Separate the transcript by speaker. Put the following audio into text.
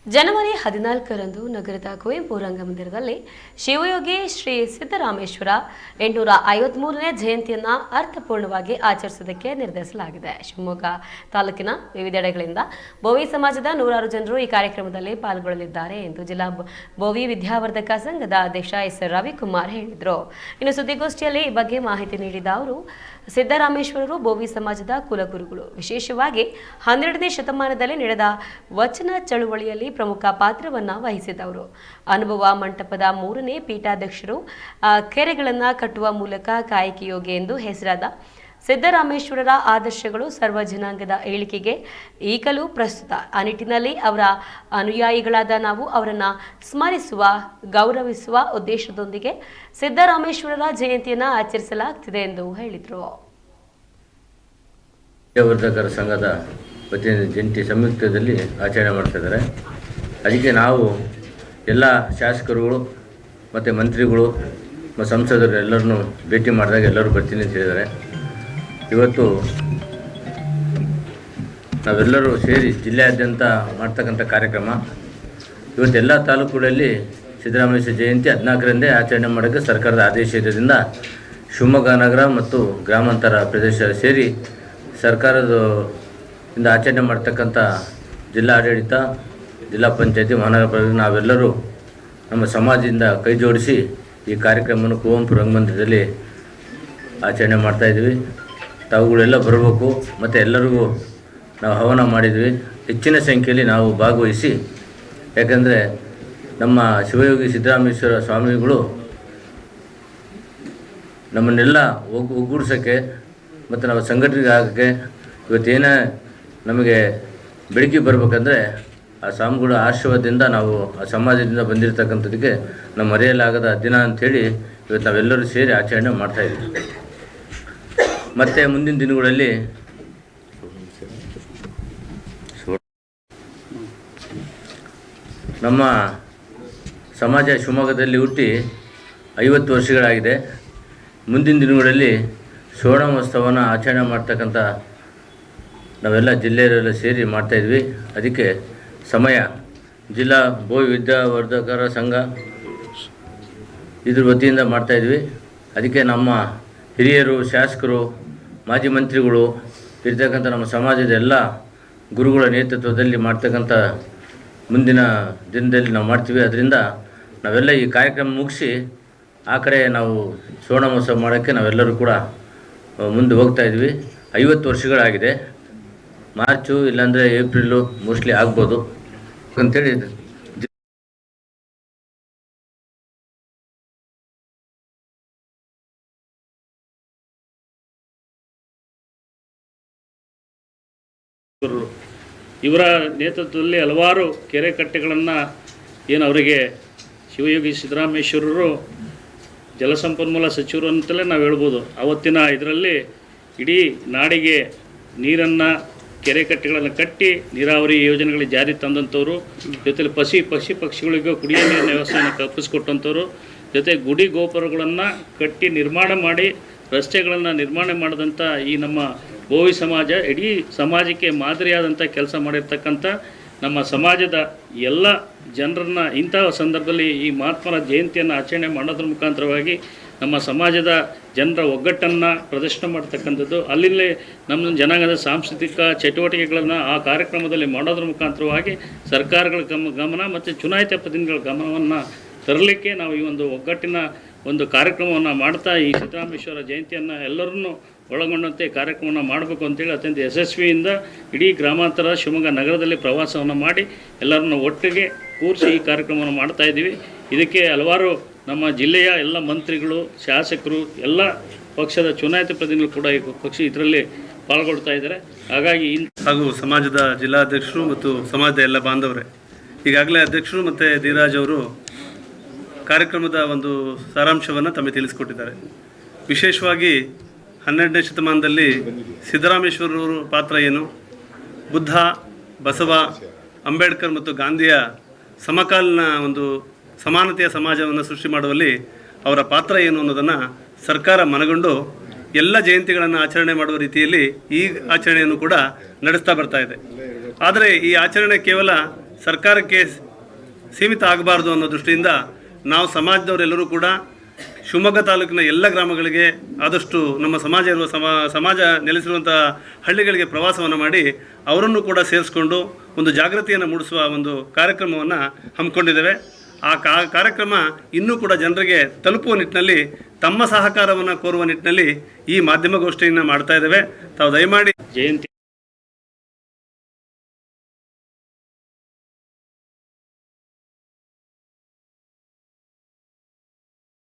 Speaker 1: ಜನವರಿ 14ರಂದು ನಗರದ ಕುವೆಂಪು ರಂಗಮಂದಿರದಲ್ಲಿ ಶಿವಯೋಗಿ ಶ್ರೀ ಸಿದ್ದರಾಮೇಶ್ವರ 853ನೇ ಜಯಂತಿಯನ್ನು ಅರ್ಥಪೂರ್ಣವಾಗಿ ಆಚರಿಸುವುದಕ್ಕೆ ನಿರ್ಧರಿಸಲಾಗಿದೆ. ಶಿವಮೊಗ್ಗ ತಾಲೂಕಿನ ವಿವಿಧೆಡೆಗಳಿಂದ ಬೋವಿ ಸಮಾಜದ ನೂರಾರು ಜನರು ಈ ಕಾರ್ಯಕ್ರಮದಲ್ಲಿ ಪಾಲ್ಗೊಳ್ಳಲಿದ್ದಾರೆ ಎಂದು ಜಿಲ್ಲಾ ಬೋವಿ ವಿದ್ಯಾವರ್ಧಕ ಸಂಘದ ಅಧ್ಯಕ್ಷ ಎಸ್ ರವಿಕುಮಾರ್ ಹೇಳಿದರು. ಇನ್ನು ಸುದ್ದಿಗೋಷ್ಠಿಯಲ್ಲಿ ಈ ಬಗ್ಗೆ ಮಾಹಿತಿ ನೀಡಿದ ಅವರು, ಸಿದ್ದರಾಮೇಶ್ವರರು ಬೋವಿ ಸಮಾಜದ ಕುಲಗುರುಗಳು. ವಿಶೇಷವಾಗಿ 12ನೇ ಶತಮಾನದಲ್ಲಿ ನಡೆದ ವಚನ ಚಳುವಳಿಯಲ್ಲಿ ಪ್ರಮುಖ ಪಾತ್ರವನ್ನು ವಹಿಸಿದವರು. ಅನುಭವ ಮಂಟಪದ 3ನೇ ಪೀಠಾಧ್ಯಕ್ಷರು. ಕೆರೆಗಳನ್ನು ಕಟ್ಟುವ ಮೂಲಕ ಕಾಯಕಯೋಗಿ ಎಂದು ಹೆಸರಾದ ಸಿದ್ದರಾಮೇಶ್ವರರ ಆದರ್ಶಗಳು ಸರ್ವ ಜನಾಂಗದ ಏಳಿಗೆಗೆ ಈಗಲೂ ಪ್ರಸ್ತುತ. ಆ ನಿಟ್ಟಿನಲ್ಲಿ ಅವರ ಅನುಯಾಯಿಗಳಾದ ನಾವು ಅವರನ್ನು ಸ್ಮರಿಸುವ, ಗೌರವಿಸುವ ಉದ್ದೇಶದೊಂದಿಗೆ ಸಿದ್ದರಾಮೇಶ್ವರರ ಜಯಂತಿಯನ್ನು ಆಚರಿಸಲಾಗುತ್ತಿದೆ ಎಂದು ಹೇಳಿದರು.
Speaker 2: ವಿದ್ಯಾವರ್ಧಕರ ಸಂಘದ ವತಿಯಿಂದ ಜಂಟಿ ಸಂಯುಕ್ತದಲ್ಲಿ ಆಚರಣೆ ಮಾಡ್ತಾ ಇದ್ದಾರೆ. ಅದಕ್ಕೆ ನಾವು ಎಲ್ಲ ಶಾಸಕರುಗಳು ಮತ್ತು ಮಂತ್ರಿಗಳು ಮತ್ತು ಸಂಸದರು ಎಲ್ಲರನ್ನೂ ಭೇಟಿ ಮಾಡಿದಾಗ ಎಲ್ಲರೂ ಬರ್ತೀನಿ ಅಂತ ಹೇಳಿದ್ದಾರೆ. ಇವತ್ತು ನಾವೆಲ್ಲರೂ ಸೇರಿ ಜಿಲ್ಲೆಯಾದ್ಯಂತ ಮಾಡ್ತಕ್ಕಂಥ ಕಾರ್ಯಕ್ರಮ. ಇವತ್ತು ಎಲ್ಲ ತಾಲೂಕುಗಳಲ್ಲಿ ಸಿದ್ದರಾಮೇಶ್ವರ ಜಯಂತಿ 14ರಂದೇ ಆಚರಣೆ ಮಾಡೋಕ್ಕೆ ಸರ್ಕಾರದ ಆದೇಶ ಇರೋದ್ರಿಂದ ಶಿವಮೊಗ್ಗ ನಗರ ಮತ್ತು ಗ್ರಾಮಾಂತರ ಪ್ರದೇಶ ಸೇರಿ ಸರ್ಕಾರದಿಂದ ಆಚರಣೆ ಮಾಡ್ತಕ್ಕಂಥ ಜಿಲ್ಲಾ ಆಡಳಿತ, ಜಿಲ್ಲಾ ಪಂಚಾಯತಿ, ಮಹಾನಗರ ಪಾಲಿಕೆ ನಾವೆಲ್ಲರೂ ನಮ್ಮ ಸಮಾಜದಿಂದ ಕೈ ಜೋಡಿಸಿ ಈ ಕಾರ್ಯಕ್ರಮವನ್ನು ಕುವೆಂಪು ರಂಗಮಂದಿರದಲ್ಲಿ ಆಚರಣೆ ಮಾಡ್ತಾಯಿದ್ವಿ. ತಾವುಗಳೆಲ್ಲ ಬರಬೇಕು ಮತ್ತು ಎಲ್ಲರಿಗೂ ನಾವು ಆಹ್ವಾನ ಮಾಡಿದ್ವಿ. ಹೆಚ್ಚಿನ ಸಂಖ್ಯೆಯಲ್ಲಿ ನಾವು ಭಾಗವಹಿಸಿ, ಯಾಕಂದರೆ ನಮ್ಮ ಶಿವಯೋಗಿ ಸಿದ್ದರಾಮೇಶ್ವರ ಸ್ವಾಮಿಗಳು ನಮ್ಮನ್ನೆಲ್ಲ ಒಗ್ಗೂಡಿಸೋಕ್ಕೆ ಮತ್ತು ನಾವು ಸಂಘಟನೆಗೆ ಆಗೋಕ್ಕೆ ಇವತ್ತೇನೇ ನಮಗೆ ಬೆಳಕಿಗೆ ಬರಬೇಕಂದ್ರೆ ಆ ಸ್ವಾಮಿಗಳ ಆಶೀರ್ವಾದದಿಂದ ನಾವು ಆ ಸಮಾಜದಿಂದ ಬಂದಿರತಕ್ಕಂಥದ್ದಕ್ಕೆ ನಾವು ಮರೆಯಲಾಗದ ದಿನ ಅಂಥೇಳಿ ಇವತ್ತು ನಾವೆಲ್ಲರೂ ಸೇರಿ ಆಚರಣೆ ಮಾಡ್ತಾಯಿದ್ವಿ. ಮತ್ತು ಮುಂದಿನ ದಿನಗಳಲ್ಲಿ ನಮ್ಮ ಸಮಾಜ ಶಿವಮೊಗ್ಗದಲ್ಲಿ ಹುಟ್ಟಿ 50 ವರ್ಷಗಳಾಗಿದೆ. ಮುಂದಿನ ದಿನಗಳಲ್ಲಿ ಸುವರ್ಣ ಮಹೋತ್ಸವನ ಆಚರಣೆ ಮಾಡ್ತಕ್ಕಂಥ ನಾವೆಲ್ಲ ಜಿಲ್ಲೆಯಲ್ಲೆಲ್ಲ ಸೇರಿ ಮಾಡ್ತಾಯಿದ್ವಿ. ಅದಕ್ಕೆ ಸಮಯ ಜಿಲ್ಲಾ ಬೋವಿ ವಿದ್ಯಾವರ್ಧಕರ ಸಂಘ ಇದ್ರ ವತಿಯಿಂದ ಮಾಡ್ತಾಯಿದ್ವಿ. ಅದಕ್ಕೆ ನಮ್ಮ ಹಿರಿಯರು, ಶಾಸಕರು, ಮಾಜಿ ಮಂತ್ರಿಗಳು ಇರ್ತಕ್ಕಂಥ ನಮ್ಮ ಸಮಾಜದ ಎಲ್ಲ ಗುರುಗಳ ನೇತೃತ್ವದಲ್ಲಿ ಮಾಡ್ತಕ್ಕಂಥ ಮುಂದಿನ ದಿನದಲ್ಲಿ ನಾವು ಮಾಡ್ತೀವಿ. ಅದರಿಂದ ನಾವೆಲ್ಲ ಈ ಕಾರ್ಯಕ್ರಮ ಮುಗಿಸಿ ಆ ಕಡೆ ನಾವು ಸುವರ್ಣ ಮಹೋತ್ಸವ ಮಾಡೋಕ್ಕೆ ನಾವೆಲ್ಲರೂ ಕೂಡ ಮುಂದೆ ಹೋಗ್ತಾಯಿದ್ವಿ. 50 ವರ್ಷಗಳಾಗಿದೆ. ಮಾರ್ಚು ಇಲ್ಲಾಂದರೆ ಏಪ್ರಿಲು ಮೋಸ್ಟ್ಲಿ ಆಗ್ಬೋದು ಅಂತೇಳಿ
Speaker 3: ಇವರ ನೇತೃತ್ವದಲ್ಲಿ ಹಲವಾರು ಕೆರೆ ಕಟ್ಟೆಗಳನ್ನು ಏನು ಅವರಿಗೆ ಶಿವಯೋಗಿ ಸಿದ್ದರಾಮೇಶ್ವರರು ಜಲಸಂಪನ್ಮೂಲ ಸಚಿವರು ಅಂತಲೇ ನಾವು ಹೇಳ್ಬೋದು. ಆವತ್ತಿನ ಇದರಲ್ಲಿ ಇಡೀ ನಾಡಿಗೆ ನೀರನ್ನು, ಕೆರೆ ಕಟ್ಟೆಗಳನ್ನು ಕಟ್ಟಿ ನೀರಾವರಿ ಯೋಜನೆಗಳಿಗೆ ಜಾರಿ ತಂದಂಥವ್ರು, ಜೊತೆಲಿ ಪಕ್ಷಿಗಳಿಗೂ ಕುಡಿಯೋ ನೀರಿನ ವ್ಯವಸ್ಥೆಯನ್ನು ಕಲ್ಪಿಸ್ಕೊಟ್ಟಂಥವ್ರು, ಜೊತೆ ಗುಡಿ ಗೋಪುರಗಳನ್ನು ಕಟ್ಟಿ ನಿರ್ಮಾಣ ಮಾಡಿ ರಸ್ತೆಗಳನ್ನು ನಿರ್ಮಾಣ ಮಾಡಿದಂಥ ಈ ನಮ್ಮ ಬೋವಿ ಸಮಾಜ ಇಡೀ ಸಮಾಜಕ್ಕೆ ಮಾದರಿಯಾದಂಥ ಕೆಲಸ ಮಾಡಿರ್ತಕ್ಕಂಥ ನಮ್ಮ ಸಮಾಜದ ಎಲ್ಲ ಜನರನ್ನು ಇಂತಹ ಸಂದರ್ಭದಲ್ಲಿ ಈ ಮಹಾತ್ಮರ ಜಯಂತಿಯನ್ನು ಆಚರಣೆ ಮಾಡೋದ್ರ ಮುಖಾಂತರವಾಗಿ ನಮ್ಮ ಸಮಾಜದ ಜನರ ಒಗ್ಗಟ್ಟನ್ನು ಪ್ರದರ್ಶನ ಮಾಡ್ತಕ್ಕಂಥದ್ದು. ಅಲ್ಲಿಂದಲೇ ನಮ್ಮ ಜನಾಂಗದ ಸಾಂಸ್ಕೃತಿಕ ಚಟುವಟಿಕೆಗಳನ್ನು ಆ ಕಾರ್ಯಕ್ರಮದಲ್ಲಿ ಮಾಡೋದ್ರ ಮುಖಾಂತರವಾಗಿ ಸರ್ಕಾರಗಳ ಗಮನ ಮತ್ತು ಚುನಾಯಿತ ಪ್ರತಿನಿಧಿಗಳ ಗಮನವನ್ನು ತರಲಿಕ್ಕೆ ನಾವು ಈ ಒಂದು ಒಗ್ಗಟ್ಟಿನ ಒಂದು ಕಾರ್ಯಕ್ರಮವನ್ನು ಮಾಡ್ತಾ ಈ ಸಿದ್ದರಾಮೇಶ್ವರ ಜಯಂತಿಯನ್ನು ಎಲ್ಲರನ್ನೂ ಒಳಗೊಂಡಂತೆ ಕಾರ್ಯಕ್ರಮವನ್ನು ಮಾಡಬೇಕು ಅಂತೇಳಿ ಅತ್ಯಂತ ಯಶಸ್ವಿಯಿಂದ ಇಡೀ ಗ್ರಾಮಾಂತರ ಶಿವಮೊಗ್ಗ ನಗರದಲ್ಲಿ ಪ್ರವಾಸವನ್ನು ಮಾಡಿ ಎಲ್ಲರನ್ನು ಒಟ್ಟಿಗೆ ಕೂರಿಸಿ ಈ ಕಾರ್ಯಕ್ರಮವನ್ನು ಮಾಡ್ತಾಯಿದ್ದೀವಿ. ಇದಕ್ಕೆ ಹಲವಾರು ನಮ್ಮ ಜಿಲ್ಲೆಯ ಎಲ್ಲ ಮಂತ್ರಿಗಳು, ಶಾಸಕರು, ಎಲ್ಲ ಪಕ್ಷದ ಚುನಾಯಿತ ಪ್ರತಿನಿಧಿಗಳು ಕೂಡ ಈ ಇದರಲ್ಲಿ ಪಾಲ್ಗೊಳ್ತಾ ಇದ್ದಾರೆ. ಹಾಗಾಗಿ
Speaker 4: ಹಾಗೂ ಸಮಾಜದ ಜಿಲ್ಲಾಧ್ಯಕ್ಷರು ಮತ್ತು ಸಮಾಜದ ಎಲ್ಲ ಬಾಂಧವರೇ, ಈಗಾಗಲೇ ಅಧ್ಯಕ್ಷರು ಮತ್ತು ಧೀರಾಜ್ ಅವರು ಕಾರ್ಯಕ್ರಮದ ಒಂದು ಸಾರಾಂಶವನ್ನು ತಮಗೆ ತಿಳಿಸಿಕೊಟ್ಟಿದ್ದಾರೆ. ವಿಶೇಷವಾಗಿ 12ನೇ ಶತಮಾನದಲ್ಲಿ ಸಿದ್ದರಾಮೇಶ್ವರರ ಪಾತ್ರ ಏನು, ಬುದ್ಧ, ಬಸವ, ಅಂಬೇಡ್ಕರ್ ಮತ್ತು ಗಾಂಧಿಯ ಸಮಕಾಲೀನ ಒಂದು ಸಮಾನತೆಯ ಸಮಾಜವನ್ನು ಸೃಷ್ಟಿ ಮಾಡುವಲ್ಲಿ ಅವರ ಪಾತ್ರ ಏನು ಅನ್ನೋದನ್ನು ಸರ್ಕಾರ ಮನಗೊಂಡು ಎಲ್ಲ ಜಯಂತಿಗಳನ್ನು ಆಚರಣೆ ಮಾಡುವ ರೀತಿಯಲ್ಲಿ ಈ ಆಚರಣೆಯನ್ನು ಕೂಡ ನಡೆಸ್ತಾ ಬರ್ತಾ ಇದೆ. ಆದರೆ ಈ ಆಚರಣೆ ಕೇವಲ ಸರ್ಕಾರಕ್ಕೆ ಸೀಮಿತ ಆಗಬಾರ್ದು ಅನ್ನೋ ದೃಷ್ಟಿಯಿಂದ ನಾವು ಸಮಾಜದವರೆಲ್ಲರೂ ಕೂಡ ಶಿವಮೊಗ್ಗ ತಾಲೂಕಿನ ಎಲ್ಲ ಗ್ರಾಮಗಳಿಗೆ ಆದಷ್ಟು ನಮ್ಮ ಸಮಾಜ ಇರುವ ಸಮಾಜ ನೆಲೆಸಿರುವಂಥ ಹಳ್ಳಿಗಳಿಗೆ ಪ್ರವಾಸವನ್ನು ಮಾಡಿ ಅವರನ್ನು ಕೂಡ ಸೇರಿಸ್ಕೊಂಡು ಒಂದು ಜಾಗೃತಿಯನ್ನು ಮೂಡಿಸುವ ಒಂದು ಕಾರ್ಯಕ್ರಮವನ್ನು ಹಮ್ಮಿಕೊಂಡಿದ್ದೇವೆ. ಆ ಕಾರ್ಯಕ್ರಮ ಇನ್ನೂ ಕೂಡ ಜನರಿಗೆ ತಲುಪುವ ನಿಟ್ಟಿನಲ್ಲಿ ತಮ್ಮ ಸಹಕಾರವನ್ನು ಕೋರುವ ನಿಟ್ಟಿನಲ್ಲಿ ಈ ಮಾಧ್ಯಮಗೋಷ್ಠಿಯನ್ನು ಮಾಡ್ತಾ ಇದ್ದೇವೆ. ತಾವು ದಯಮಾಡಿ
Speaker 3: ಜಯಂತಿ